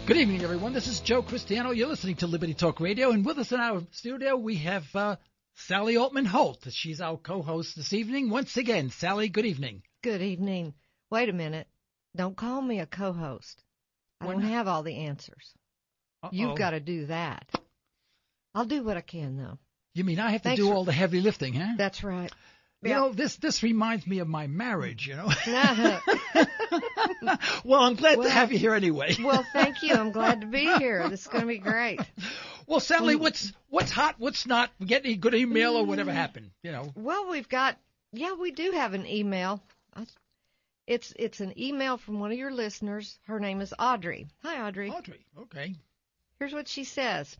Good evening, everyone. This is Joe Cristiano. You're listening to Liberty Talk Radio, and with us in our studio, we have Sally Altman Holt. She's our co-host this evening. Once again, Sally, good evening. Good evening. Wait a minute. Don't call me a co-host. I don't have all the answers. You've got to do that. I'll do what I can, though. You mean I have to do all the heavy lifting, huh? That's right. You know, this reminds me of my marriage, you know. Well, I'm glad to have you here anyway. Well, thank you. I'm glad to be here. This is going to be great. Well, Sally, what's hot, what's not? We get any good email or whatever happened, you know? Well, we do have an email. It's an email from one of your listeners. Her name is Audrey. Hi, Audrey. Audrey, okay. Here's what she says.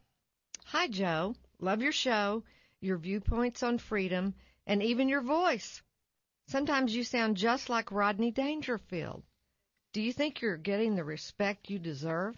Hi, Joe. Love your show, your viewpoints on freedom, and even your voice. Sometimes you sound just like Rodney Dangerfield. Do you think you're getting the respect you deserve?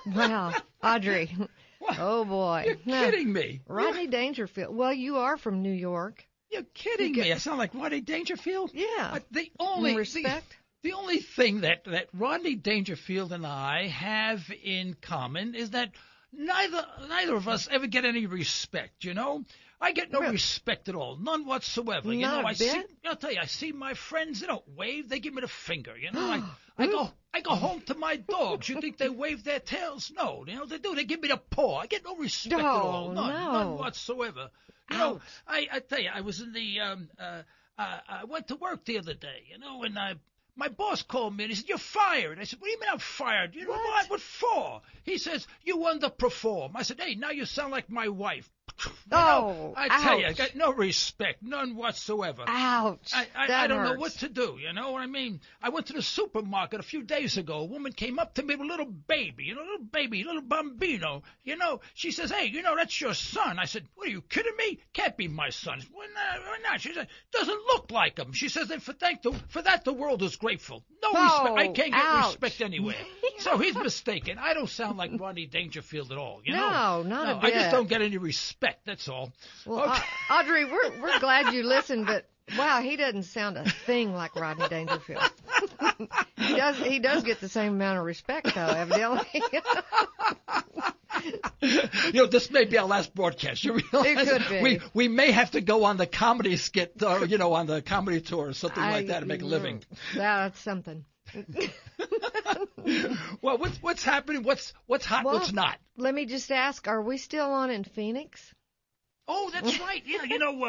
Wow, Audrey. What? Oh, boy. You're kidding me. Rodney Dangerfield. Well, you are from New York. You're kidding me. I sound like Rodney Dangerfield? Yeah. The only respect? The only thing that Rodney Dangerfield and I have in common is that neither of us ever get any respect, you know? I get no respect at all, none whatsoever. You know, I'll tell you, I see my friends, they don't wave, they give me the finger, you know. I go home to my dogs. You think they wave their tails? No, you know, they do. They give me the paw. I get no respect at all, none whatsoever. You know, I tell you, I was in the I went to work the other day, you know, and my boss called me and he said, "You're fired." I said, "What do you mean I'm fired? You know what? What for?" He says, "You underperform." I said, "Hey, now you sound like my wife." I tell you, I got no respect, none whatsoever. Ouch. I don't know what to do, you know what I mean? I went to the supermarket a few days ago. A woman came up to me with a little baby, you know, little bambino. You know, she says, "Hey, you know, that's your son." I said, "What, are you kidding me? Can't be my son." Why not? She said, "Doesn't look like him." She says, "And for that, the world is grateful." No respect. I can't get respect anywhere. So he's mistaken. I don't sound like Rodney Dangerfield at all, you know? No, not a bit. I just don't get any respect. That's all. Well, okay. Audrey, we're glad you listened, but wow, he doesn't sound a thing like Rodney Dangerfield. He does get the same amount of respect, though, evidently. You know, this may be our last broadcast. You realize it could be. We may have to go on the comedy skit, you know, on the comedy tour or something like that to make a living. That's something. Well, what's happening? What's hot? What's not? Let me just ask: are we still on in Phoenix? Oh, that's right. Yeah, you know,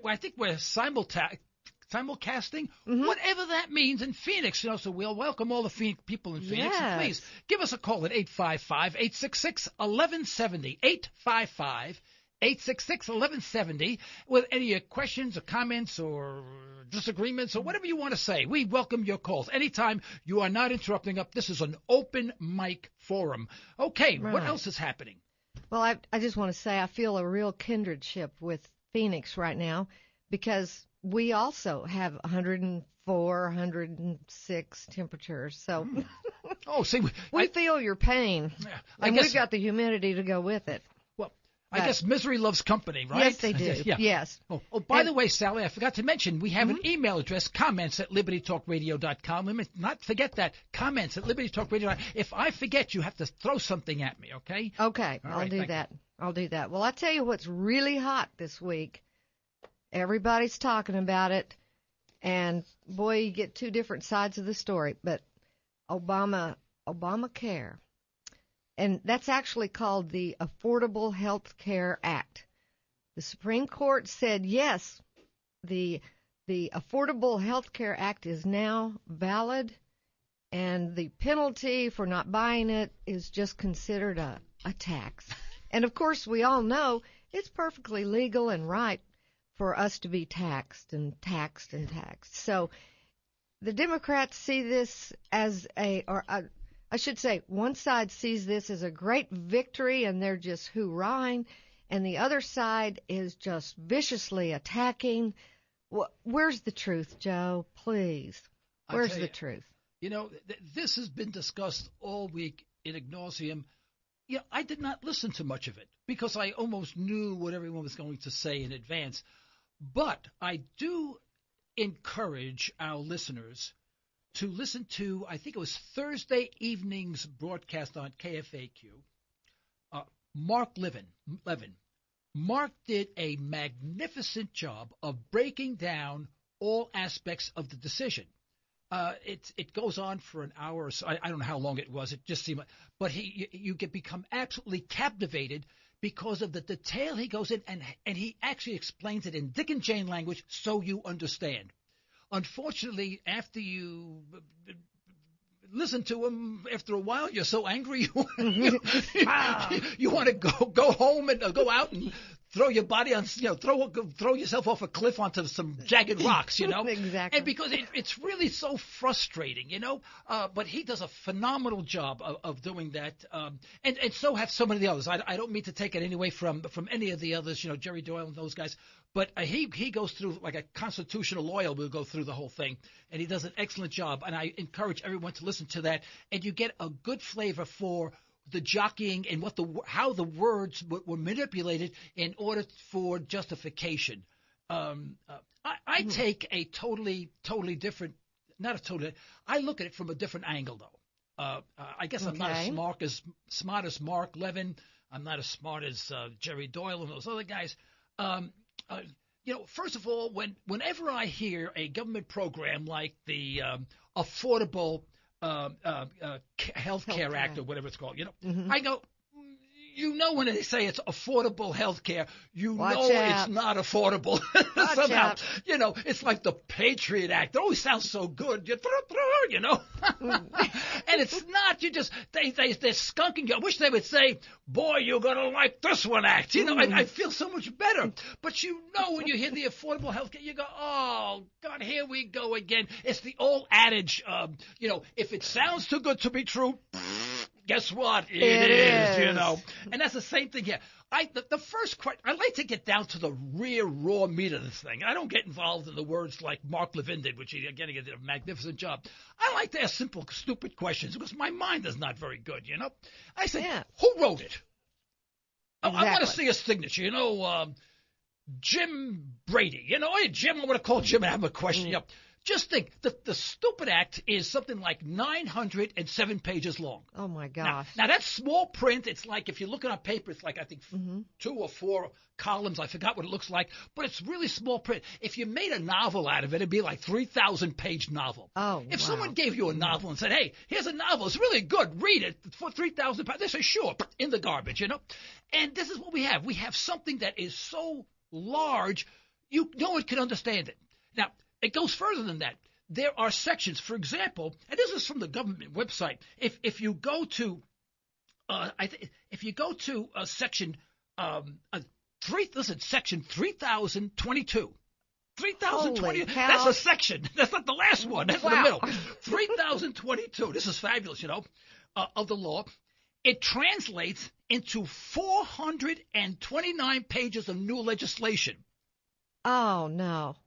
I think we're simulcasting, whatever that means in Phoenix. You know, so we'll welcome all the people in Phoenix. Yes. And please give us a call at 855-866-1170. 855-866-1170 with any questions or comments or disagreements or whatever you want to say. We welcome your calls anytime. You are not interrupting us. This is an open mic forum. Okay, right. What else is happening? Well, I just want to say I feel a real kindredship with Phoenix right now because we also have 104, 106 temperatures. So see, we feel your pain, and we've got the humidity to go with it. I guess misery loves company, right? Yes, they do. Yeah. Yes. Oh, by the way, Sally, I forgot to mention, we have an email address, comments@libertytalkradio.com. Let me not forget that, comments@libertytalkradio.com. If I forget, you have to throw something at me, okay? Okay, I'll do that. I'll do that. Well, I tell you what's really hot this week. Everybody's talking about it, and boy, you get two different sides of the story. But Obamacare. And that's actually called the Affordable Health Care Act. The Supreme Court said, yes, the Affordable Health Care Act is now valid, and the penalty for not buying it is just considered a tax. And, of course, we all know it's perfectly legal and right for us to be taxed and taxed and taxed. So the Democrats see this as I should say, one side sees this as a great victory and they're just hoorahing, and the other side is just viciously attacking. Where's the truth, Joe? Please. Where's the truth? You know, this has been discussed all week in ad nauseum. You know, I did not listen to much of it because I almost knew what everyone was going to say in advance. But I do encourage our listeners to listen to, I think it was Thursday evening's broadcast on KFAQ. Mark Levin. Mark did a magnificent job of breaking down all aspects of the decision. It goes on for an hour or so. I don't know how long it was. It just seemed like, but you get become absolutely captivated because of the detail he goes in, and he actually explains it in Dick and Jane language so you understand. Unfortunately, after you listen to him, after a while, you're so angry you want to go home and go out and throw your body on, throw yourself off a cliff onto some jagged rocks, Exactly. And because it's really so frustrating, But he does a phenomenal job of doing that, and so have so many of the others. I don't mean to take it anyway from any of the others, Jerry Doyle and those guys. But he goes through, like a constitutional lawyer will go through the whole thing, and he does an excellent job. And I encourage everyone to listen to that, and you get a good flavor for the jockeying and how the words were manipulated in order for justification. I take a totally different, I look at it from a different angle, though. I guess I'm not as smart as Mark Levin. I'm not as smart as Jerry Doyle and those other guys. First of all, whenever I hear a government program like the Affordable Health Care Act or whatever it's called, I go, when they say it's affordable health care, it's not affordable. Somehow, it's like the Patriot Act. It always sounds so good, and it's not. They're skunking you. I wish they would say, boy, you're going to like this one act. I feel so much better. But when you hear the affordable health care, you go, oh, God, here we go again. It's the old adage, if it sounds too good to be true, guess what? It is. And that's the same thing here. The first question, I like to get down to the raw meat of this thing. I don't get involved in the words like Mark Levin did, which he did a magnificent job. I like to ask simple, stupid questions because my mind is not very good, I say, who wrote it? Exactly. I want to see a signature, Jim Brady. Hey, Jim, I'm going to call Jim and have a question. Just think, the stupid act is something like 907 pages long. Oh, my gosh. Now, that's small print. It's like, if you're looking on paper, it's like, I think, 2 or 4 columns. I forgot what it looks like. But it's really small print. If you made a novel out of it, it'd be like 3,000-page novel. Oh, If someone gave you a novel and said, hey, here's a novel. It's really good. Read it for 3,000 pages. They say, sure, in the garbage, And this is what we have. We have something that is so large, no one can understand it. Now, it goes further than that. There are sections, for example, and this is from the government website. If you go to, section section 3022. 3022. That's a section. That's not the last one. That's in the middle. 3022. This is fabulous, of the law. It translates into 429 pages of new legislation. Oh, no,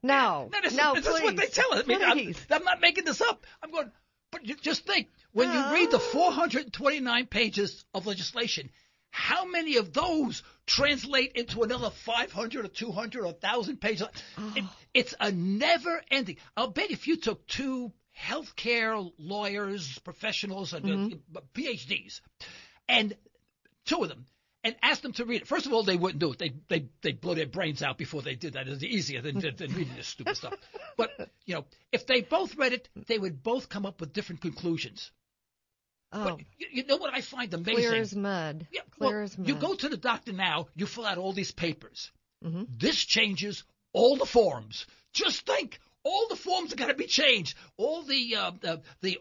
this is what they tell us. I'm not making this up. I'm going, but just think, when you read the 429 pages of legislation, how many of those translate into another 500 or 200 or 1,000 pages? It's a never-ending. I'll bet if you took 2 healthcare lawyers, professionals, and PhDs, and 2 of them, and ask them to read it. First of all, they wouldn't do it. They'd blow their brains out before they did that. It's easier than reading this stupid stuff. But, if they both read it, they would both come up with different conclusions. Oh. But you know what I find amazing? Clear as mud. Yeah, Clear as mud. You go to the doctor now, you fill out all these papers. This changes all the forms. Just think. All the forms are going to be changed. All the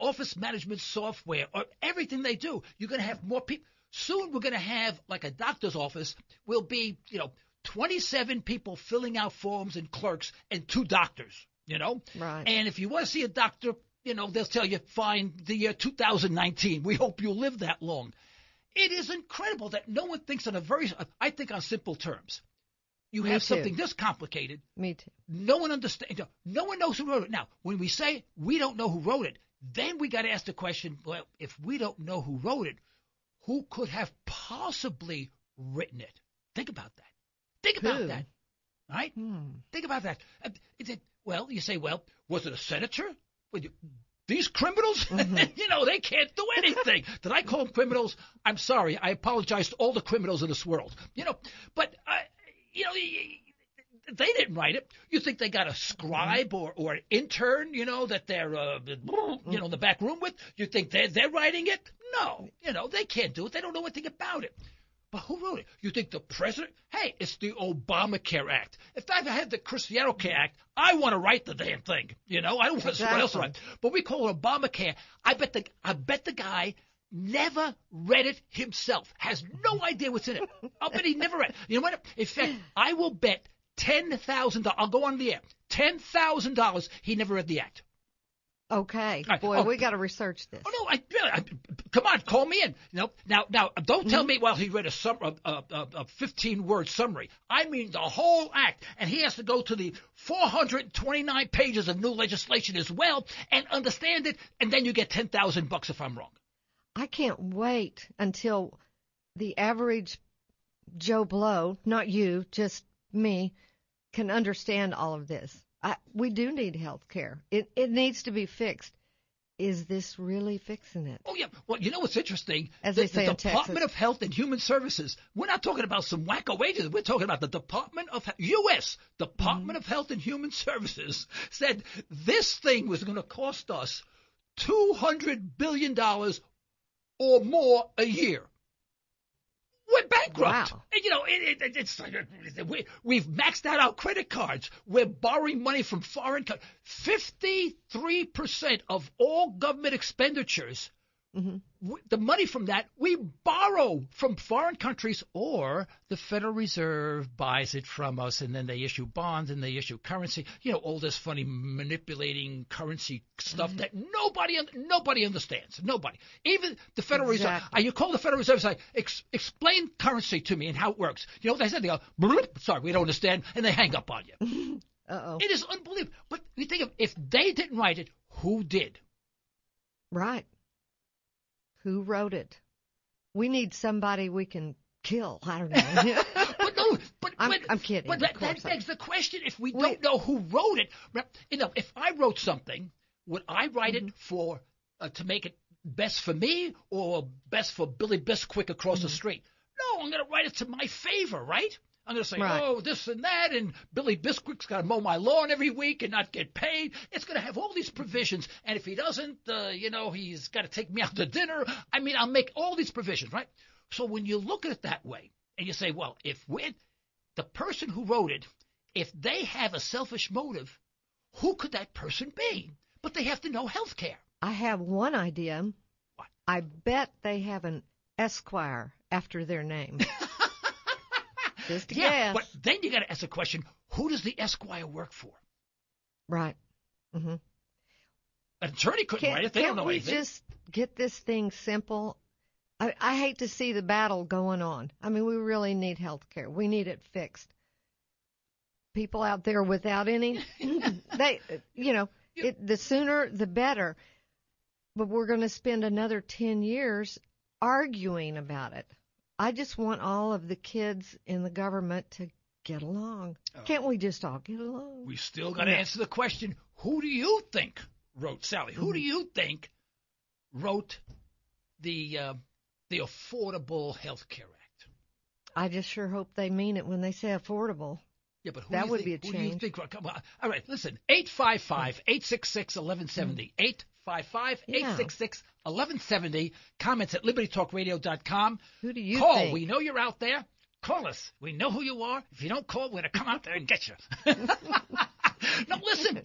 office management software, or everything they do, you're going to have more people. Soon we're going to have, like a doctor's office, will be, 27 people filling out forms and clerks and 2 doctors, Right. And if you want to see a doctor, they'll tell you, fine, the year 2019. We hope you live that long. It is incredible that no one thinks I think on simple terms. You have something this complicated. Me too. No one understands. No one knows who wrote it. Now, when we say we don't know who wrote it, then we got to ask the question, well, if we don't know who wrote it, who could have possibly written it? Think about that. Think about that. Right? Think about that. You say, well, was it a senator? These criminals, they can't do anything. Did I call them criminals? I'm sorry. I apologize to all the criminals in this world. But they didn't write it. You think they got a scribe or an intern, that they're, in the back room with? You think they're writing it? No. They can't do it. They don't know anything about it. But who wrote it? You think the president? Hey, it's the Obamacare Act. If I had the Cristiano Care Act, I want to write the damn thing. I don't want someone else to write. But we call it Obamacare. I bet the guy never read it himself. Has no idea what's in it. I'll bet he never read it. You know what? In fact, I will bet $10,000. I'll go on the air. $10,000. He never read the act. Okay, boy, we got to research this. Oh no, come on, call me in. Now, don't tell me. Well, he read a 15-word summary. I mean the whole act, and he has to go to the 429 pages of new legislation as well and understand it. And then you get $10,000 if I'm wrong. I can't wait until the average Joe Blow, not you, just me, can understand all of this. We do need health care. It needs to be fixed. Is this really fixing it? Oh, yeah. Well, you know what's interesting? As they say in Texas. The Department of Health and Human Services, we're not talking about some wacko wages. We're talking about the U.S. Department of Health and Human Services said this thing was going to cost us $200 billion or more a year. We're bankrupt. Wow. And, it's like we've maxed out our credit cards. We're borrowing money from foreign countries. 53% of all government expenditures, the money from that, we borrow from foreign countries, or the Federal Reserve buys it from us, and then they issue bonds and they issue currency. All this funny manipulating currency stuff that nobody understands. Nobody. Even the Federal Reserve. You call the Federal Reserve and say, explain currency to me and how it works. They said, they go, sorry, we don't understand, and they hang up on you. Uh-oh. It is unbelievable. But you think of, if they didn't write it, who did? Right. Who wrote it? We need somebody we can kill. I don't know. I'm kidding. But that begs the question: if we don't know who wrote it, if I wrote something, would I write it for to make it best for me or best for Billy Bisquick across the street? No, I'm going to write it to my favor, right? I'm going to say, oh, this and that, and Billy Bisquick's got to mow my lawn every week and not get paid. It's going to have all these provisions, and if he doesn't, he's got to take me out to dinner. I mean, I'll make all these provisions, right? So when you look at it that way, and you say, well, if the person who wrote it, if they have a selfish motive, who could that person be? But they have to know health care. I have one idea. What? I bet they have an Esquire after their name. Just a guess. But then you got to ask the question: who does the Esquire work for? Right. Mm-hmm. An attorney couldn't write it. They don't know anything. Can't we just get this thing simple? I hate to see the battle going on. I mean, we really need health care. We need it fixed. People out there without any, the sooner the better. But we're going to spend another 10 years arguing about it. I just want all of the kids in the government to get along. Can't we just all get along? We still got to answer the question: who do you think wrote, Sally? Who do you think wrote the Affordable Health Care Act? I just sure hope they mean it when they say affordable. Yeah, but that would be a change. Who do you think? Come on. All right, listen. 855-866-1170. 855-866-1170. Comments at LibertyTalkRadio.com. Who do you call? think? We know you're out there. Call us. We know who you are. If you don't call, we're going to come out there and get you. Now, listen.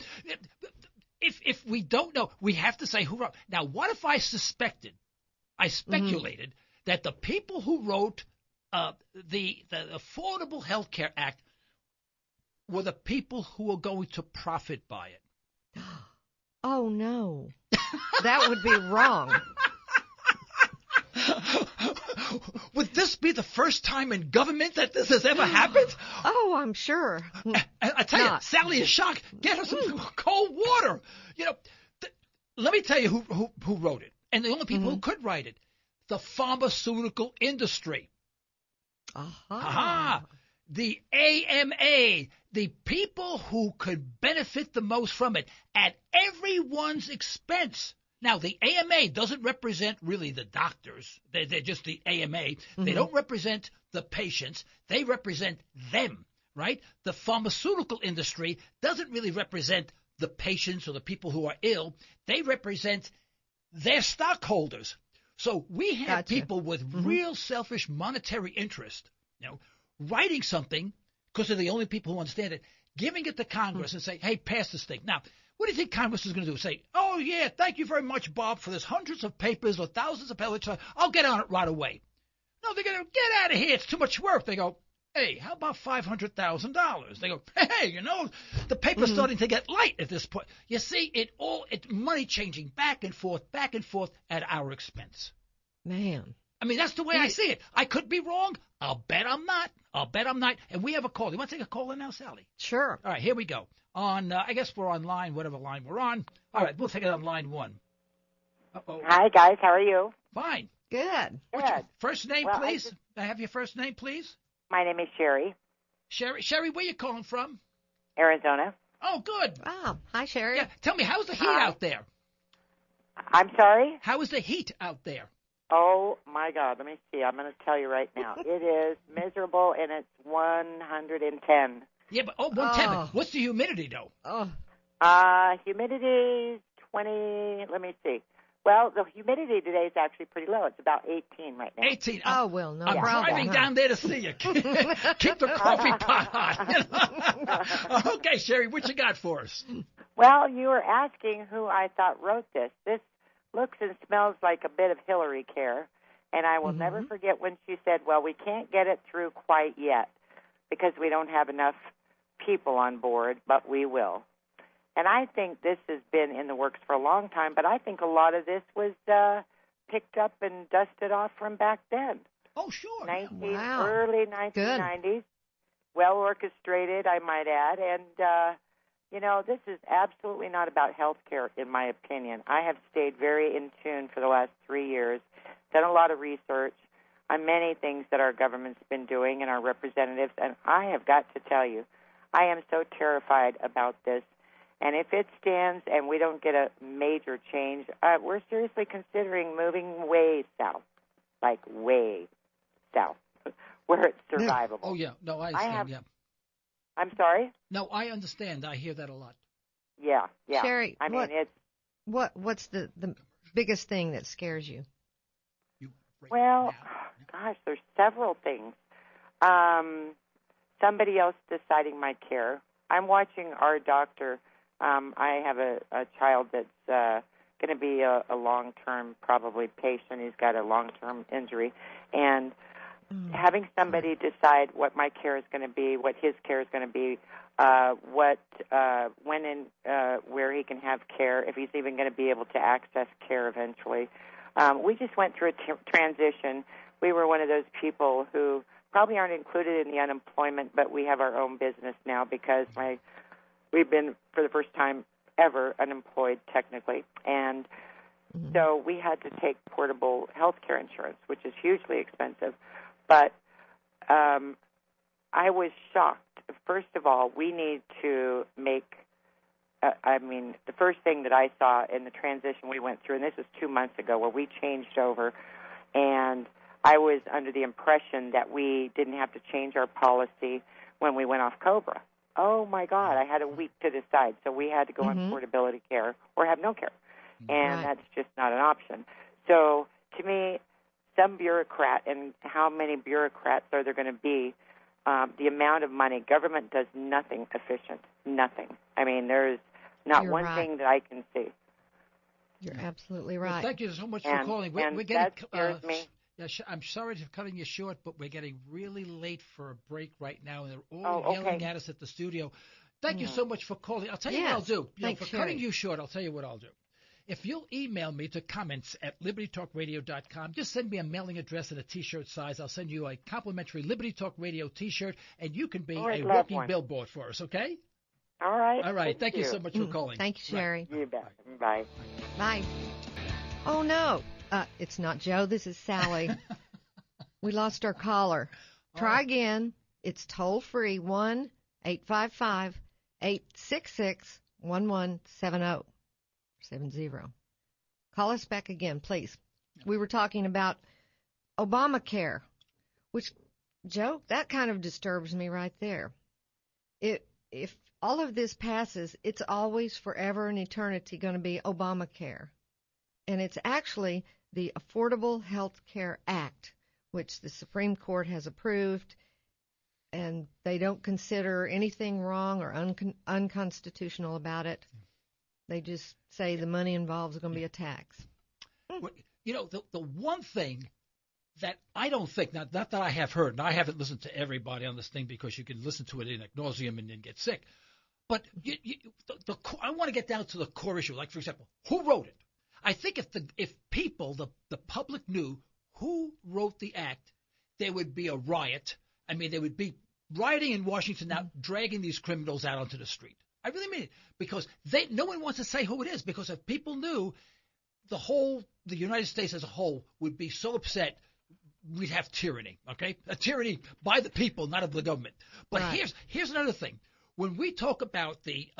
If we don't know, we have to say who wrote. Now, what if I speculated that the people who wrote the Affordable Health Care Act were the people who are going to profit by it? Oh, no. That would be wrong. Would this be the first time in government that this has ever happened? Oh, I'm sure. I tell you, Sally is shocked. Get her some cold water. Let me tell you who wrote it. And the only people who could write it, the pharmaceutical industry. Aha. the AMA, the people who could benefit the most from it at everyone's expense. Now, the AMA doesn't represent really the doctors. They're just the AMA. Mm-hmm. They don't represent the patients. They represent them, right? The pharmaceutical industry doesn't really represent the patients or the people who are ill. They represent their stockholders. So we have people with real selfish monetary interest, writing something because they're the only people who understand it, giving it to Congress and say, hey, pass this thing. Now, what do you think Congress is going to do? Say, oh, yeah, thank you very much, Bob, for this hundreds of papers or thousands of pages. I'll get on it right away. No, they're going to get out of here. It's too much work. They go, hey, how about $500,000? They go, hey, the paper's starting to get light at this point. You see, it's money changing back and forth at our expense. Man. I mean, that's the way I see it. I could be wrong. I'll bet I'm not. And we have a call. You want to take a call in now, Sally? Sure. All right, here we go. I guess we're on line, whatever line we're on. All right, we'll take it on line 1. Uh-oh. Hi, guys. How are you? Fine. Good. What's your first name, please? I have your first name, please. My name is Sherry. Sherry, where you calling from? Arizona. Oh, good. Oh, hi, Sherry. Yeah, tell me, how's the heat out there? I'm sorry? How is the heat out there? Oh, my God. Let me see. I'm going to tell you right now. It is miserable, and it's 110. Yeah, but 110. Oh. What's the humidity, though? Humidity 20. Let me see. Well, the humidity today is actually pretty low. It's about 18 right now. 18. Oh, well, no. I'm driving down there to see you. Keep the coffee pot hot. Okay, Sherry, what you got for us? Well, you were asking who I thought wrote this. This looks and smells like a bit of Hillary Care, and I will never forget when she said, well, we can't get it through quite yet because we don't have enough people on board, but we will. And I think this has been in the works for a long time, but I think a lot of this was picked up and dusted off from back then. Oh, sure. Early 1990s. Good. Well orchestrated, I might add. And, this is absolutely not about health care, in my opinion. I have stayed very in tune for the last 3 years, done a lot of research on many things that our government's been doing and our representatives, and I have got to tell you, I am so terrified about this. And if it stands and we don't get a major change, we're seriously considering moving way south, like way south, where it's survivable. Oh, yeah. No, I understand, I'm sorry? No, I understand. I hear that a lot. Yeah. Sherry, it's... What's the biggest thing that scares you? Well, gosh, there's several things. Somebody else deciding my care. I'm watching our doctor. I have a child that's going to be a long-term probably patient. He's got a long-term injury. And having somebody decide what my care is going to be, what his care is going to be, when and where he can have care, if he's even going to be able to access care eventually. We just went through a transition. We were one of those people who probably aren't included in the unemployment, but we have our own business now because we've been, for the first time ever, unemployed technically. And so we had to take portable health care insurance, which is hugely expensive. But I was shocked. First of all, we need to make, the first thing that I saw in the transition we went through, and this was 2 months ago, where we changed over, and I was under the impression that we didn't have to change our policy when we went off COBRA. Oh, my God, I had a week to decide, so we had to go on portability care or have no care, and that's just not an option. So to me, some bureaucrat, and how many bureaucrats are there going to be, the amount of money, government does nothing efficient, nothing. I mean, there's not one thing that I can see. You're absolutely right. Well, thank you so much for calling. We're getting, that scares me. Yeah, I'm sorry for cutting you short, but we're getting really late for a break right now, and they're all yelling at us at the studio. Thank you so much for calling. I'll tell you what I'll do. For cutting you short, I'll tell you what I'll do. If you'll email me to comments@libertytalkradio.com, just send me a mailing address and a T-shirt size. I'll send you a complimentary Liberty Talk Radio T-shirt, and you can be a walking billboard for us, okay? All right. All right. Thank you so much for calling. Thank you, Sherry. You bet. Bye. Bye. Oh, no. It's not Joe. This is Sally. We lost our caller. Try again. It's toll-free, 1-855-866-1170. Call us back again, please. We were talking about Obamacare, which, Joe, that kind of disturbs me right there. If all of this passes, it's always, forever, and eternity going to be Obamacare. And it's actually the Affordable Health Care Act, which the Supreme Court has approved, and they don't consider anything wrong or unconstitutional about it. They just say the money involved is going to be a tax. You know, the one thing that I don't think, not that I have heard, and I haven't listened to everybody on this thing because you can listen to it in ad nauseum and then get sick, but I want to get down to the core issue. Like, for example, who wrote it? I think if people, the public knew who wrote the act, there would be a riot. I mean, there would be rioting in Washington now, dragging these criminals out onto the street. I really mean it, because no one wants to say who it is, because if people knew, the United States as a whole would be so upset, we'd have tyranny, okay? A tyranny by the people, not of the government. But right. Here's another thing. When we talk about the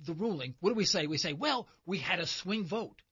ruling, what do we say? We say, well, we had a swing vote.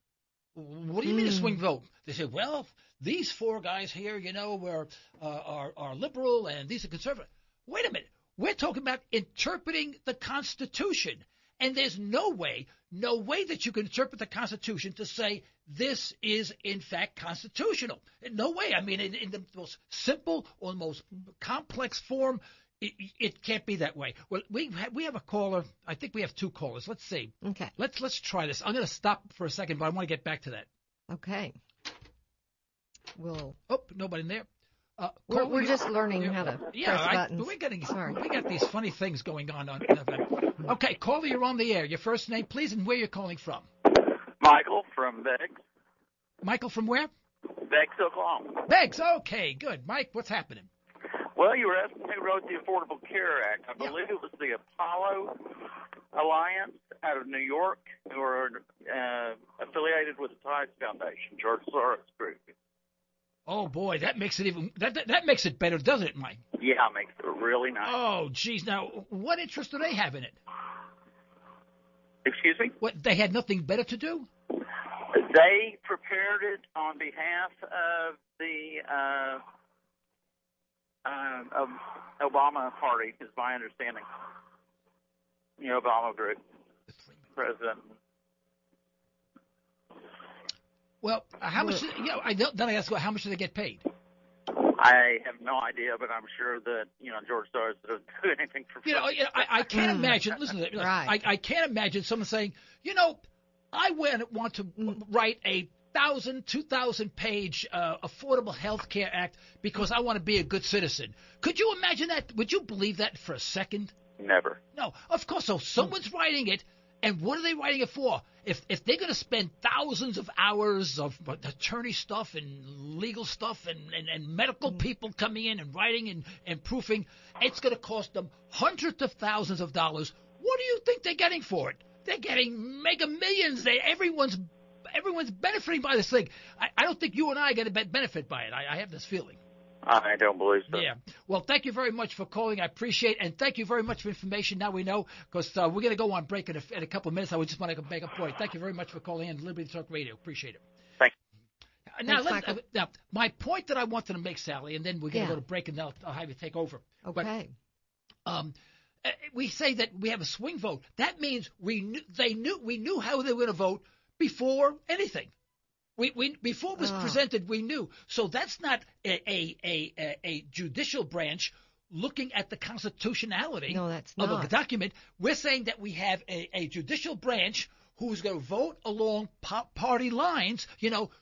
What do you mean a swing vote? They say, well, these four guys here, you know, are liberal and these are conservative. Wait a minute. We're talking about interpreting the Constitution. And there's no way that you can interpret the Constitution to say this is, in fact, constitutional. No way. I mean, in the most simple or most complex form, it can't be that way. Well, we have a caller. I think we have two callers. Let's see. Okay. Let's try this. I'm going to stop for a second, but I want to get back to that. Okay. Oh, nobody in there. We're just learning how to press buttons. We got these funny things going on. Okay, caller, you're on the air. Your first name, please, and where you're calling from. Michael from Beggs. Michael from where? Beggs, Oklahoma. Beggs, okay, good. Mike, what's happening? Well, you were asking who wrote the Affordable Care Act. I believe it was the Apollo Alliance out of New York, who are affiliated with the Tides Foundation, George Soros Group. Oh boy, that makes it that makes it better, doesn't it, Mike? Yeah, it makes it really nice. Oh, geez. Now, what interest do they have in it? Excuse me? What, they had nothing better to do? They prepared it on behalf of the Obama party, is my understanding. The Obama group, president. Well, how much? Then I ask, how much do they get paid? I have no idea, but I'm sure that George Soros doesn't do anything for free. I can't imagine. Listen to that. Right. I can't imagine someone saying, I want to write a 2,000 page Affordable Health Care Act because I want to be a good citizen. Could you imagine that? Would you believe that for a second? Never. No, of course. So someone's writing it. And what are they writing it for? If they're going to spend thousands of hours of attorney stuff and legal stuff and medical people coming in and writing and proofing, it's going to cost them hundreds of thousands of dollars. What do you think they're getting for it? They're getting mega millions. Everyone's benefiting by this thing. I don't think you and I get a benefit by it. I have this feeling. I don't believe so. Yeah. Well, thank you very much for calling. I appreciate it. And thank you very much for information. Now we know, because we're going to go on break in a couple of minutes. I would just want to make a point. Thank you very much for calling in Liberty Talk Radio. Appreciate it. Thank you. Now, my point that I wanted to make, Sally, and then we're going to go to break, and I'll have you take over. Okay. But, we say that we have a swing vote. That means we knew how they were going to vote before anything. Before it was presented, we knew. So that's not a judicial branch looking at the constitutionality of a document. We're saying that we have a judicial branch who's going to vote along party lines,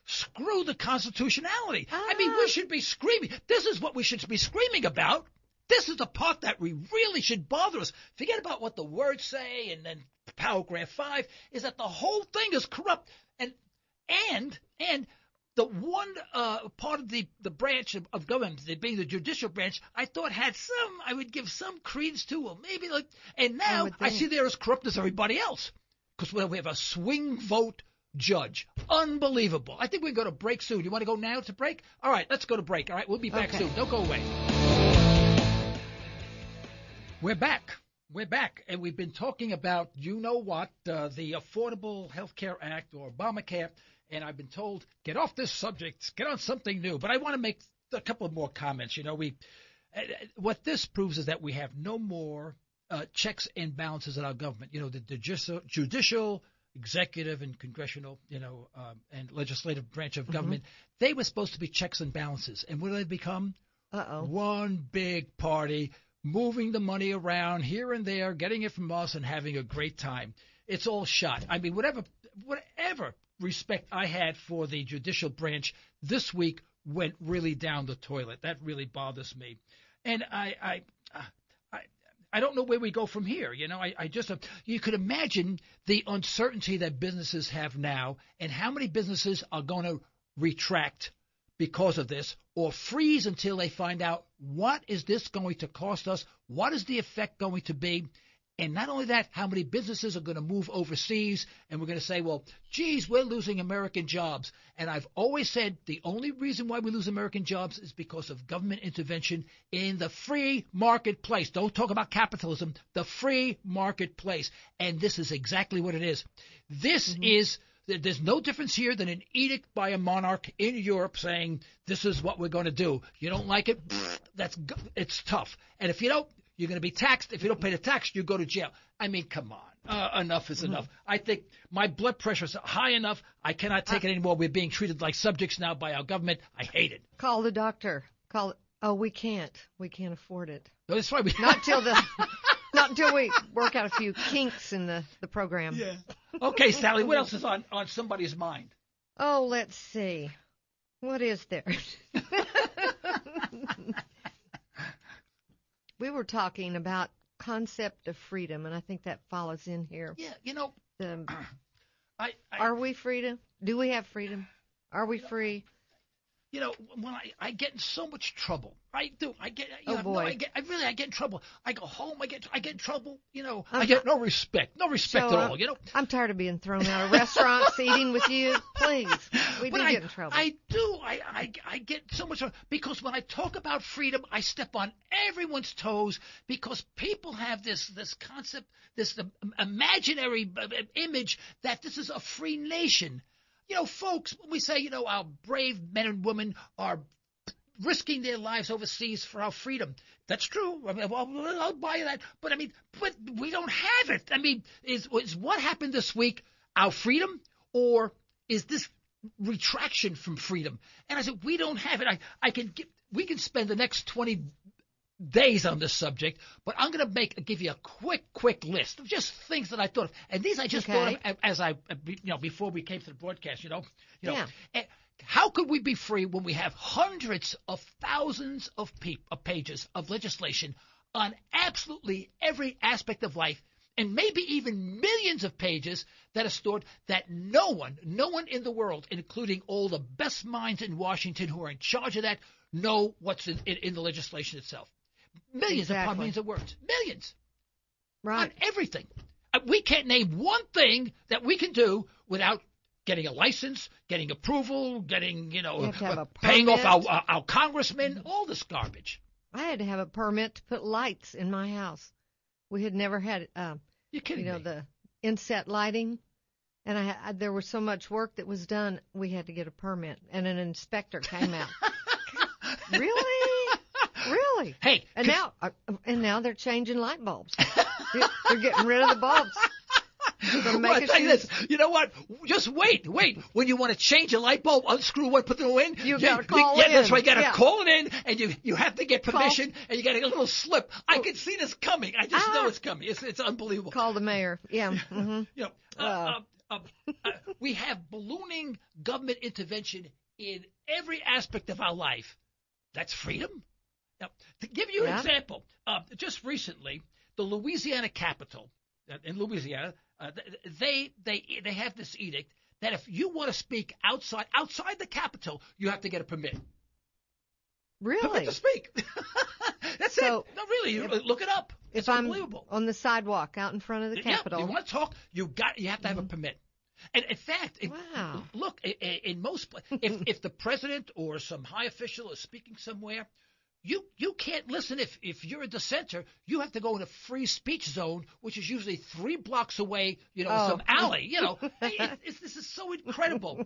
screw the constitutionality. I mean, we should be screaming. This is what we should be screaming about. This is the part that we really should bother us. Forget about what the words say, and then paragraph 5 is that the whole thing is corrupt. And the one part of the branch of government, being the judicial branch, I thought I would give some credence to, or maybe and now I see they're as corrupt as everybody else, because we have a swing vote judge. Unbelievable. I think we can go to break soon. You want to go now to break? All right, let's go to break. All right, we'll be back soon. Don't go away. We're back. We're back, and we've been talking about, you know what, the Affordable Health Care Act, or Obamacare, and I've been told, get off this subject, get on something new. But I want to make a couple of more comments. You know, what this proves is that we have no more checks and balances in our government. You know, the judicial, executive, and congressional, and legislative branch of government, they were supposed to be checks and balances. And what do they become? One big party, moving the money around here and there, getting it from us, and having a great time. It's all shot. I mean, whatever respect I had for the judicial branch this week went really down the toilet. That really bothers me. And I don't know where we go from here. You know, you could imagine the uncertainty that businesses have now, and how many businesses are going to retract because of this, or freeze until they find out what is this going to cost us, what is the effect going to be, and not only that, how many businesses are going to move overseas, and we're going to say, well, geez, we're losing American jobs. And I've always said the only reason why we lose American jobs is because of government intervention in the free marketplace. Don't talk about capitalism, the free marketplace. And this is exactly what it is. This is... There's no difference here than an edict by a monarch in Europe saying this is what we're going to do. You don't like it? It's tough. And if you don't, you're going to be taxed. If you don't pay the tax, you go to jail. I mean, come on. Enough is enough. I think my blood pressure is high enough. I cannot take it anymore. We're being treated like subjects now by our government. I hate it. Call the doctor. Oh, we can't. We can't afford it. No, that's why we Not until we work out a few kinks in the program. Yeah. Okay, Sally, what else is on somebody's mind? Oh, let's see. What is there? We were talking about concept of freedom, and I think that follows in here. Yeah, you know. Are we freedom? Do we have freedom? Are we free? You know, when I get in so much trouble, I do. I get. Boy. I get in trouble. I go home. I get in trouble. You know, I get no respect at all. You know, I'm tired of being thrown out of restaurants, eating with you. Please, we do get in trouble. I do. I get so much trouble because when I talk about freedom, I step on everyone's toes because people have this concept, this imaginary image that this is a free nation. You know, folks, when we say, you know, our brave men and women are risking their lives overseas for our freedom, that's true. I mean, well, I'll buy that. But we don't have it. I mean, is what happened this week our freedom, or is this retraction from freedom? And I said, we don't have it. We can spend the next 20 days on this subject, but I'm going to give you a quick list of just things that I thought of, and these I just thought of as before we came to the broadcast. Yeah. How could we be free when we have hundreds of thousands of pages of legislation on absolutely every aspect of life, and maybe even millions of pages that are stored that no one in the world, including all the best minds in Washington who are in charge of that, know what's in the legislation itself. Millions upon millions of words. Millions. Right. On everything. We can't name one thing that we can do without getting a license, getting approval, getting, paying off our congressmen, all this garbage. I had to have a permit to put lights in my house. We had never had, You're kidding me. The inset lighting. And there was so much work that was done, we had to get a permit. And an inspector came out. Really? Hey, and now they're changing light bulbs. They're getting rid of the bulbs. You know what? Just wait. When you want to change a light bulb, unscrew one, put the new in. You got to call it in. That's right. You got to call it in, and you have to get permission, and you got to get a little slip. I can see this coming. I just know it's coming. It's unbelievable. Call the mayor. Yeah. Mm-hmm. We have ballooning government intervention in every aspect of our life. That's freedom. Now, to give you an example, just recently, the Louisiana Capitol in Louisiana, they have this edict that if you want to speak outside the Capitol, you have to get a permit. Really? Permit to speak. That's it. No, really, look it up. It's unbelievable. I'm on the sidewalk out in front of the Capitol. You want to talk? You have to have a permit. And in fact, look, in most places, if the president or some high official is speaking somewhere, You can't listen if you're a dissenter. You have to go in a free speech zone, which is usually 3 blocks away, some alley. This is so incredible.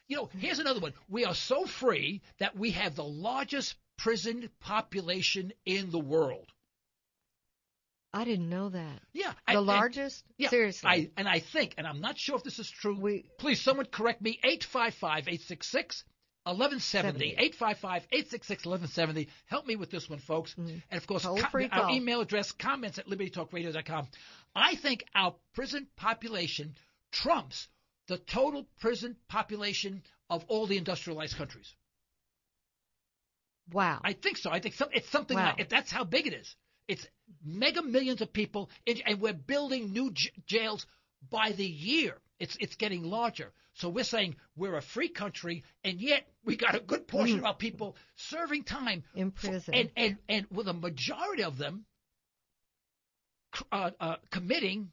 Here's another one. We are so free that we have the largest prison population in the world. I didn't know that. Yeah. The largest? Yeah. Seriously. I think, and I'm not sure if this is true. Please, someone correct me. 855-866 1170, 855-866-1170. Help me with this one, folks. And, of course, our email address, comments at libertytalkradio.com. I think our prison population trumps the total prison population of all the industrialized countries. Wow. I think so. I think it's something like that's how big it is. It's mega millions of people, and we're building new jails by the year. It's getting larger. So we're saying we're a free country, and yet we got a good portion of our people serving time in prison, and with a majority of them committing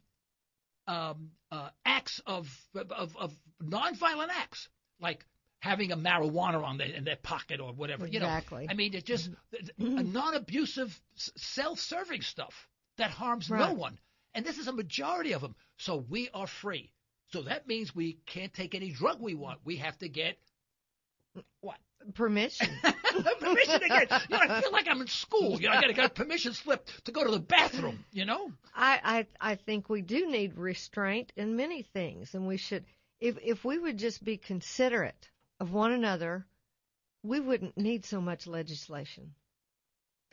acts of nonviolent acts, like having a marijuana in their pocket or whatever. Exactly. I mean, it's just a non-abusive, self-serving stuff that harms no one. And this is a majority of them. So we are free. So that means we can't take any drug we want. We have to get what? Permission. Permission to get. I feel like I'm in school. I got to get a permission slip to go to the bathroom. I think we do need restraint in many things, and we should. If we would just be considerate of one another, we wouldn't need so much legislation.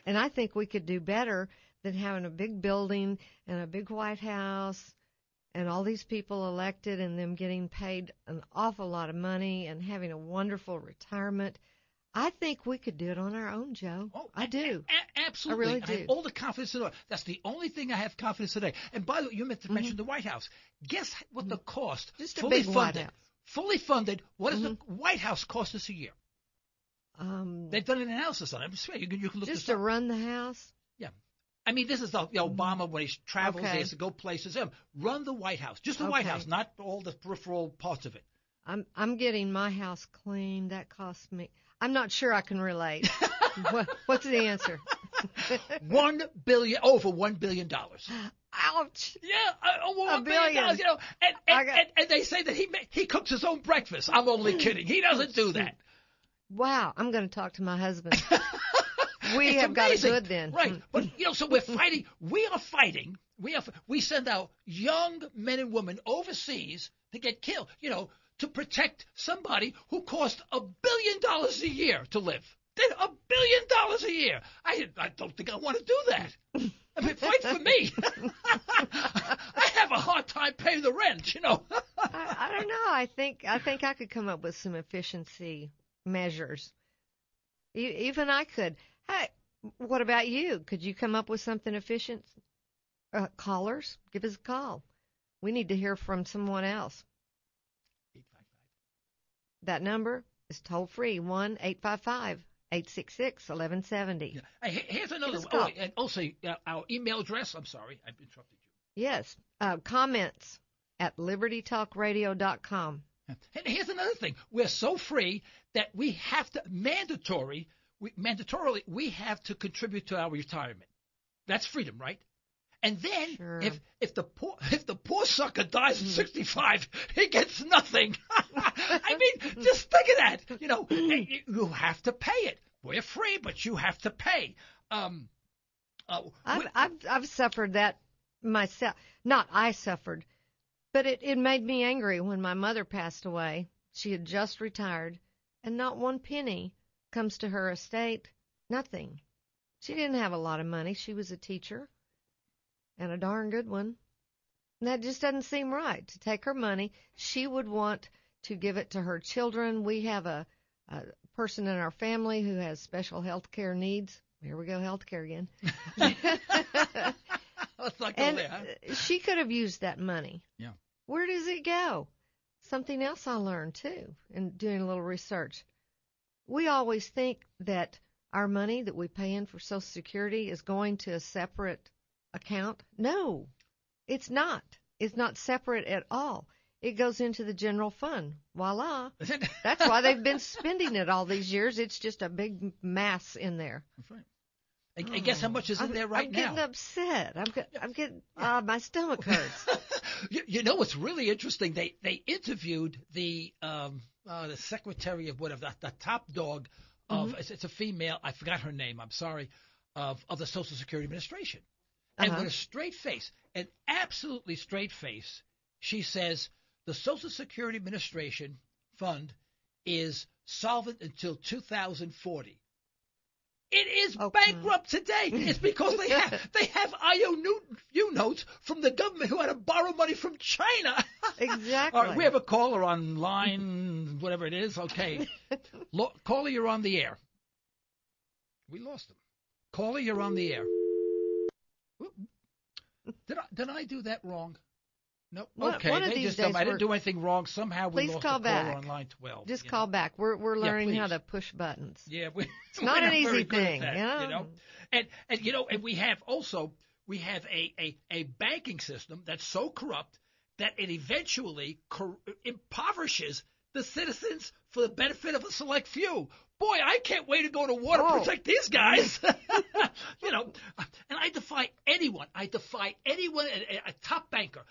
And I think we could do better than having a big building and a big White House and all these people elected and them getting paid an awful lot of money and having a wonderful retirement. I think we could do it on our own, Joe. Oh, I do. Absolutely. I really do. I have all the confidence in the world. That's the only thing I have confidence today. And by the way, you meant to mention the White House. Guess what the cost? Just a big White House. Fully funded. What does the White House cost us a year? They've done an analysis on it. I swear, you can look this up. Just to run the house? Yeah. I mean, this is Obama when he travels, he has to go places. Run the White House. Just the White House, not all the peripheral parts of it. I'm getting my house clean. That costs me. I'm not sure I can relate. What's the answer? Over $1 billion. Ouch! Yeah, over $1 billion. And they say that he cooks his own breakfast. I'm only kidding. He doesn't do that. Wow! I'm going to talk to my husband. We have got it good then, right? But so we're fighting. We are fighting. We send out young men and women overseas to get killed. To protect somebody who costs $1 billion a year to live. $1 billion a year. I don't think I want to do that. I mean, fight for me. I have a hard time paying the rent. I don't know. I think I could come up with some efficiency measures. Even I could. Hey, what about you? Could you come up with something efficient? Callers, give us a call. We need to hear from someone else. 855. That number is toll free, 1-855-866-1170. Yeah. Hey, here's another one. And also, our email address. I'm sorry, I've interrupted you. Yes. Comments at libertytalkradio.com. And here's another thing. We're so free that we have to mandatorily we have to contribute to our retirement. That's freedom, right? And then if the poor sucker dies at 65, he gets nothing. I mean, just think of that. You have to pay it. We're free, but you have to pay. I've suffered that myself. Not I suffered, but it made me angry when my mother passed away. She had just retired, and not one penny comes to her estate. Nothing. She didn't have a lot of money. She was a teacher, and a darn good one. And that just doesn't seem right, to take her money. She would want to give it to her children. We have a person in our family who has special health care needs. Here we go, health care again. Let's not go there. Huh? She could have used that money. Yeah. Where does it go? Something else I learned, too, in doing a little research. We always think that our money that we pay in for Social Security is going to a separate account. No, it's not. It's not separate at all. it goes into the general fund. Voila. That's why they've been spending it all these years. It's just a big mass in there. That's right. And guess how much is in there right now? I'm getting upset. I'm getting my stomach hurts. You know what's really interesting? They interviewed the secretary of whatever, the top dog of it's a female. I forgot her name. I'm sorry. Of the Social Security Administration, and with a straight face, an absolutely straight face, she says the Social Security Administration fund is solvent until 2040. It is bankrupt today. It's because they have IOU notes from the government who had to borrow money from China. Exactly. All right, we have a caller on line, whatever it is. Okay. Caller, you're on the air. We lost him. Caller, you're on the air. Did I do that wrong? No. Okay. One of these days I didn't do anything wrong. Somehow we lost the caller back. on line 12. Just call back. We're learning how to push buttons. Yeah, it's not an easy thing, you know. And we have a banking system that's so corrupt that it eventually impoverishes the citizens for the benefit of a select few. Boy, I can't wait to go to war to protect these guys. And I defy anyone. A top banker,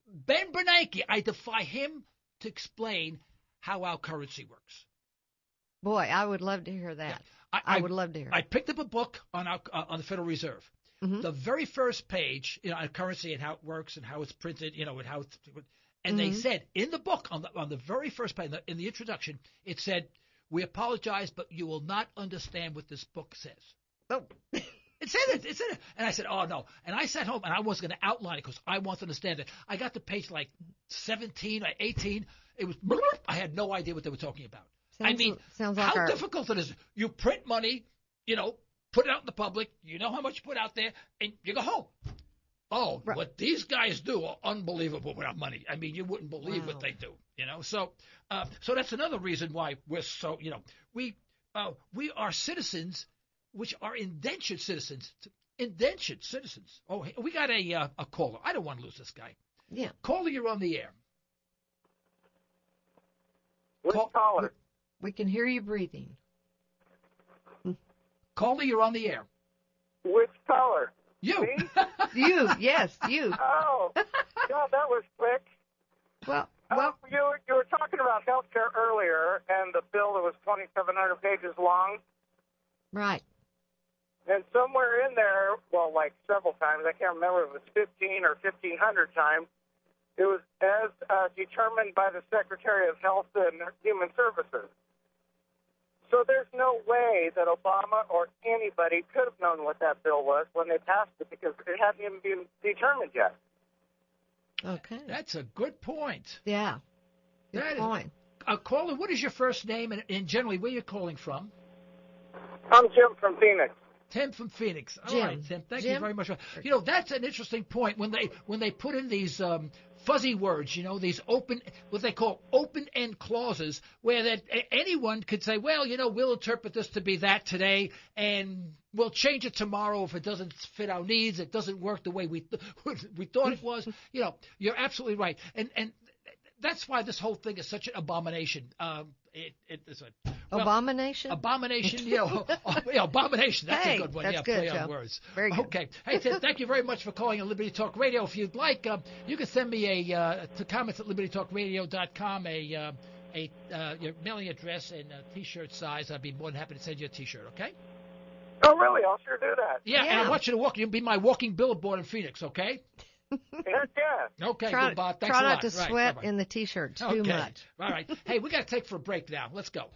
Ben Bernanke. I defy him to explain how our currency works. Boy, I would love to hear that. Yeah, I would love to hear. I picked up a book on the Federal Reserve. Mm-hmm. The very first page, on currency and how it works and how it's printed, and how it's. And they said in the book on the very first page, in the introduction, it said, "We apologize, but you will not understand what this book says." Oh. It said it. It said it. And I said, "Oh, no." And I sat home, and I was going to outline it because I want to understand it. I got to page like 17 or 18. It was – I had no idea what they were talking about. Sounds like how difficult it is. You print money, put it out in the public. You know how much you put out there, and you go home. Oh, right. What these guys do are unbelievable with our money. I mean, you wouldn't believe what they do, So that's another reason why we're so, we are citizens, which are indentured citizens. Indentured citizens. Oh, we got a caller. I don't want to lose this guy. Yeah. Caller, you're on the air. Which caller? We can hear you breathing. Caller, you're on the air. Which caller? You. Me? You, yes, you. Oh, God, that was quick. Well, you were talking about health care earlier and the bill that was 2,700 pages long. Right. And somewhere in there, well, like several times, I can't remember if it was 15 or 1,500 times, it was as determined by the Secretary of Health and Human Services. So there's no way that Obama or anybody could have known what that bill was when they passed it because it hadn't even been determined yet. Okay. That's a good point. Yeah. Good point. Caller, what is your first name and generally where you're calling from? I'm Jim from Phoenix. Tim from Phoenix. All Jim. right, Tim. Thank you very much. That's an interesting point when they put in these fuzzy words, these what they call open-end clauses, where that anyone could say, well, we'll interpret this to be that today, and we'll change it tomorrow if it doesn't fit our needs, it doesn't work the way we thought it was. You're absolutely right, and that's why this whole thing is such an abomination. It is abomination. Abomination, abomination. That's a good one. That's good, play Joe. On words. Very good. Okay. Hey, Tim, thank you very much for calling on Liberty Talk Radio. If you'd like, you can send me to comments at libertytalkradio.com your mailing address and T-shirt size. I'd be more than happy to send you a T-shirt. Okay. Oh, really? I'll sure do that. Yeah, and I want you to walk. You'll be my walking billboard in Phoenix. Okay. Heck yeah. Okay, try, Bob. Thanks try a lot. not to sweat in the T-shirt too much. All right. Hey, we got to take for a break now. Let's go.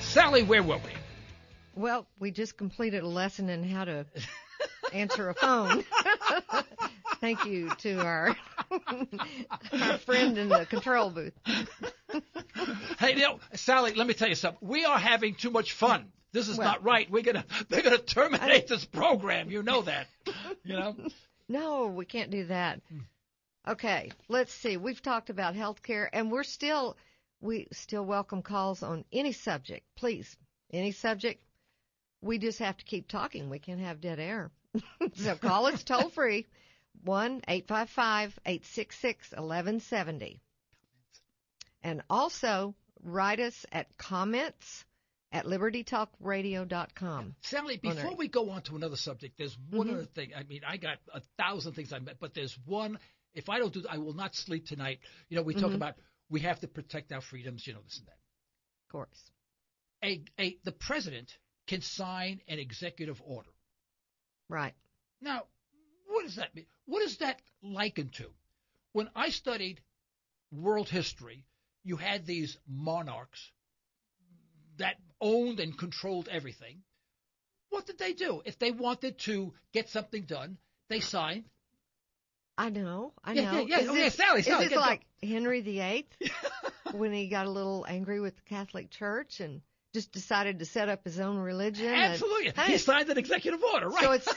Sally, where were we? Well, we just completed a lesson in how to answer a phone. Thank you to our friend in the control booth. Hey, Sally, let me tell you something. We are having too much fun. This is not right. They're gonna terminate this program. You know that. No, we can't do that. Okay, let's see. We've talked about health care, and we still welcome calls on any subject. Please, any subject. We just have to keep talking. We can't have dead air. So call us toll free, 1-855-866-1170. And also write us at comments@libertytalkradio.com. Sally, before we go on to another subject, there's one other thing. I mean, I got 1,000 things but there's one. If I don't do, I will not sleep tonight. You know, we talk about we have to protect our freedoms. You know, this and that. Of course. The president can sign an executive order. Right. Now, what does that mean? What is that likened to? When I studied world history, you had these monarchs that owned and controlled everything. What did they do? If they wanted to get something done, they signed. I know. Yeah. Sally, is it like Henry VIII when he got a little angry with the Catholic Church and just decided to set up his own religion? Absolutely. He signed an executive order, right? So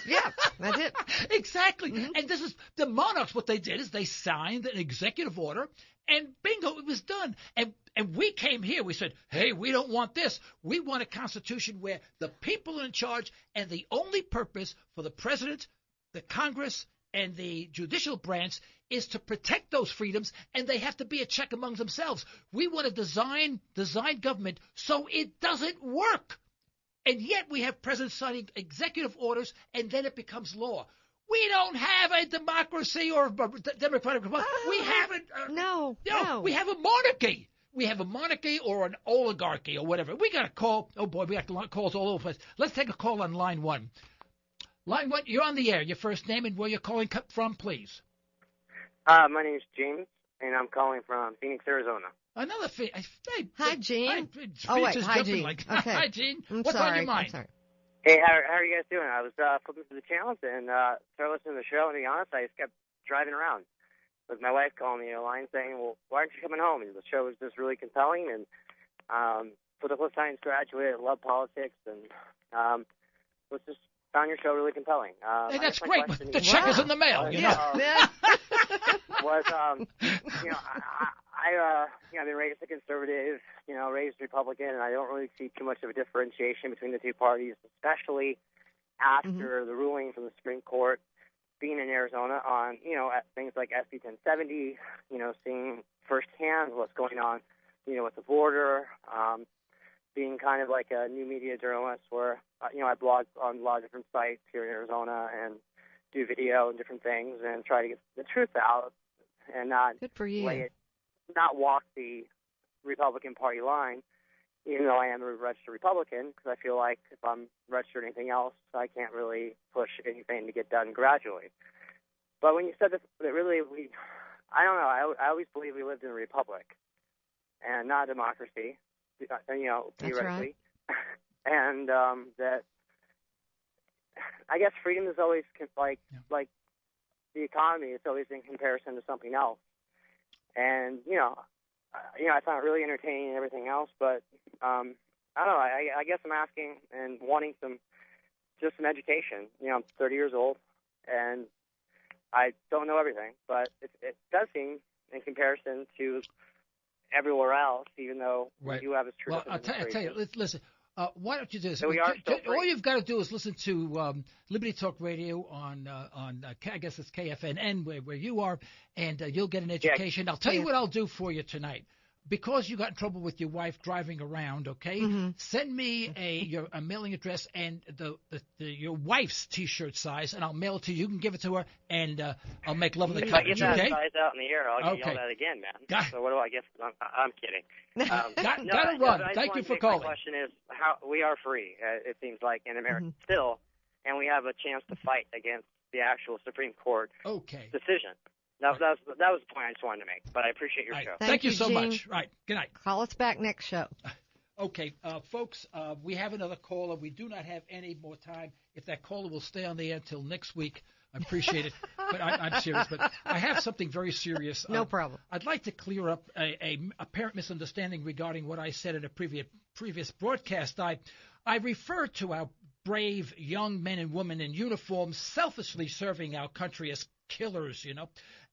that's it. Exactly. And this is the monarchs. What they did is they signed an executive order, and bingo, it was done. And we came here. We said, hey, we don't want this. We want a constitution where the people are in charge, and the only purpose for the president, the Congress, and the judicial branch is to protect those freedoms, and they have to be a check among themselves. We want to design government so it doesn't work. And yet we have presidents signing executive orders, and then it becomes law. We don't have a democracy or a democratic republic. We haven't. No. We have a monarchy. We have a monarchy or an oligarchy or whatever. We got a call. Oh, boy, we got calls all over the place. Let's take a call on line one. Line one, you're on the air. Your first name and where you're calling from, please. My name is James, and I'm calling from Phoenix, Arizona. Another thing. Hi, Gene. Hi, Gene. Like, Okay. Hi, Gene. What's on your mind? Hey, how are you guys doing? I was flipping through the channels and started listening to the show, and to be honest, I just kept driving around with my wife calling me a line saying, well, why aren't you coming home? And the show was just really compelling, and political science graduate, love politics, and was just found your show really compelling. Hey, that's great. The check is in the mail, you know. I've been raised a conservative, raised Republican, and I don't really see too much of a differentiation between the two parties, especially after the ruling from the Supreme Court, being in Arizona on, things like SB 1070, seeing firsthand what's going on, with the border, being kind of like a new media journalist where, I blog on a lot of different sites here in Arizona and do video and different things and try to get the truth out and not Good for you. Not walk the Republican Party line, even though I am a registered Republican, because I feel like if I'm registered anything else, I can't really push anything to get done gradually. But when you said that really I don't know, I always believe we lived in a republic and not a democracy, theoretically. Right. And that I guess freedom is always like the economy. It's always in comparison to something else. And I found it really entertaining and everything else. But I don't know. I guess I'm asking and wanting some education. I'm 30 years old, and I don't know everything, but it does seem, in comparison to everywhere else, even though we do have a true. Well, I'll tell you. Listen. Why don't you do this? So we are still free. All you've got to do is listen to Liberty Talk Radio on I guess it's KFNN where you are, and you'll get an education. Yeah. I'll tell you what I'll do for you tonight. Because you got in trouble with your wife driving around, okay? Send me a mailing address and your wife's T-shirt size, and I'll mail it to you. You can give it to her, and I'll make love of the coverage, if I okay? get that size out in the air, I'll get yelled at again, man. So what do I guess? I'm kidding. Got to run. Thank you for calling. My question is, how we are free, it seems like, in America still, and we have a chance to fight against the actual Supreme Court decision. That was the point I just wanted to make, but I appreciate your show. Thank you so Gene. much. Right. Good night. Call us back next show. Okay, folks, we have another caller. We do not have any more time. If that caller will stay on the air until next week, I appreciate it. But I'm serious. But I have something very serious. No problem. I'd like to clear up a apparent misunderstanding regarding what I said in a previous broadcast. I referred to our brave young men and women in uniform selfishly serving our country as killers,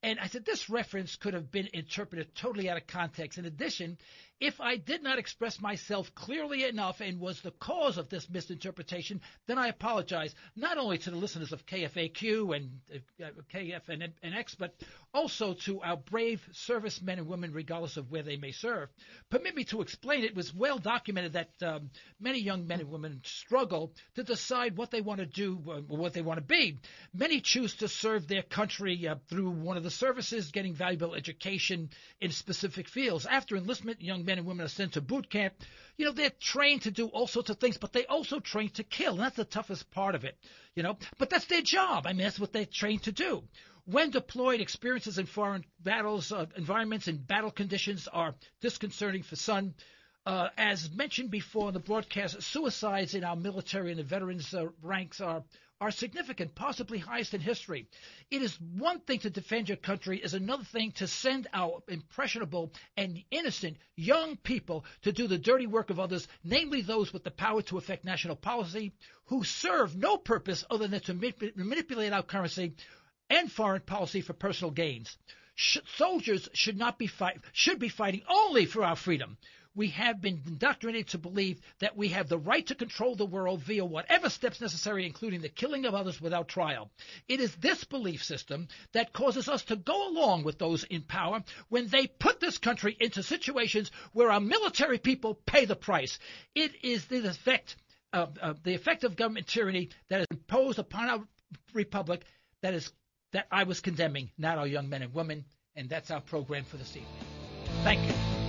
And I said this reference could have been interpreted totally out of context. In addition, If I did not express myself clearly enough and was the cause of this misinterpretation, then I apologize, not only to the listeners of KFAQ and KFNX, but also to our brave servicemen and women, regardless of where they may serve. Permit me to explain. It was well documented that many young men and women struggle to decide what they want to do or what they want to be. Many choose to serve their country through one of the services, getting valuable education in specific fields. After enlistment, young men and women are sent to boot camp. You know, they're trained to do all sorts of things, but they also train to kill, and that's the toughest part of it, you know. But that's their job. I mean, that's what they're trained to do. When deployed, experiences in foreign battles, environments, and battle conditions are disconcerting for some. As mentioned before in the broadcast, suicides in our military and the veterans' ranks are significant, possibly highest in history. It is one thing to defend your country, is another thing to send our impressionable and innocent young people to do the dirty work of others, namely those with the power to affect national policy, who serve no purpose other than to manipulate our currency and foreign policy for personal gains. Soldiers should be fighting only for our freedom. We have been indoctrinated to believe that we have the right to control the world via whatever steps necessary, including the killing of others without trial. It is this belief system that causes us to go along with those in power when they put this country into situations where our military people pay the price. It is the effect of government tyranny that is imposed upon our republic that I was condemning, not our young men and women, and that's our program for this evening. Thank you.